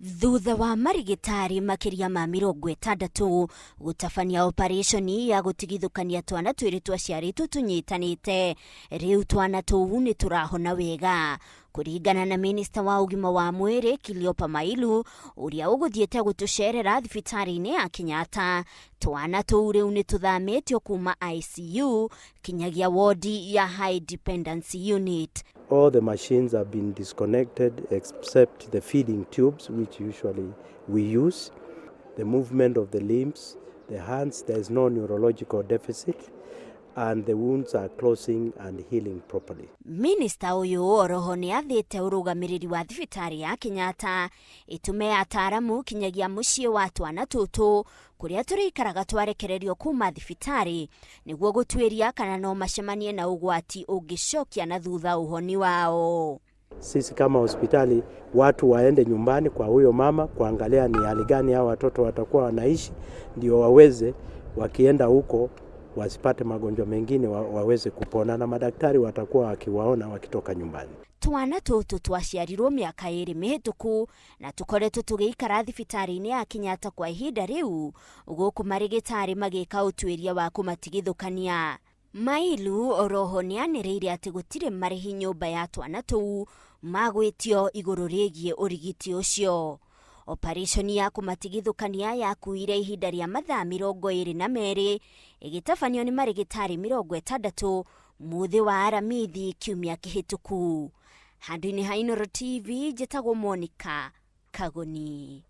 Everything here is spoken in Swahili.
Thutha wa marigitari makiria ma 60 gũtabania operation ya gũtigithũkania twana twĩrĩ twaciarĩtwo tũnyitanĩte, rĩu twana tũu nĩ tũrahona wega. Kũringana na minista wa ũgima wa mwĩrĩ Cleopa Mailu, ũrĩa ũgũthiĩte gũtũcerera thibitarĩ-inĩ ya Kenyatta, twana tũu rĩu nĩ tũthamĩtio kuma ICU kinyagia wodi ya high dependency unit. All the machines have been disconnected except the feeding tubes, which usually we use. The movement of the limbs, the hands, there is no neurological deficit, and the wounds are closing and healing properly. Minister ũyũ oroho nĩ athĩte ũrũgamĩrĩri wa thibitarĩ ya Kenyatta ĩtume ataaramu kinyagia mũciĩ wa twana tũtũ kũrĩa tũrĩikaraga twarekererio kuma thibitarĩ nĩguo gũtuĩria kana no macemanie na ũgwati ũngĩcokia na thutha ũhoni wao. Sisi kama hospitali watu waende nyumbani kwa huyo mama kuangalia ni hali gani hao watoto watakuwa wanaishi, ndio waweze wakienda huko wasipate magonjwa mengine waweze kupona, na madaktari watakuwa wakiwaona wakitoka nyumbani. Twana tũtũ twaciarirwo mĩaka 2 mĩhĩtũku na tũkoretwo tũgĩikara thibitarĩ-inĩ ya Kenyatta kwa ihinda rĩu gũkũ marigitari magĩka ũtuĩria wa kũmatigithũkania. Mailu oroho nĩ anĩrĩire atĩ gũtirĩ marĩhi nyũmba ya twana tũu magwĩtio igũrũ rĩgiĩ ũrigiti ũcio. Operation ya kũmatigithũkania yakuire ihinda rĩa mathaa 22 ĩgĩtabanio nĩ marigitari 60 mũthĩ wa aramithi kiumia kĩhĩtũku. Handũ-inĩ ha Inooro TV, njĩtagwo Monica Kagoni.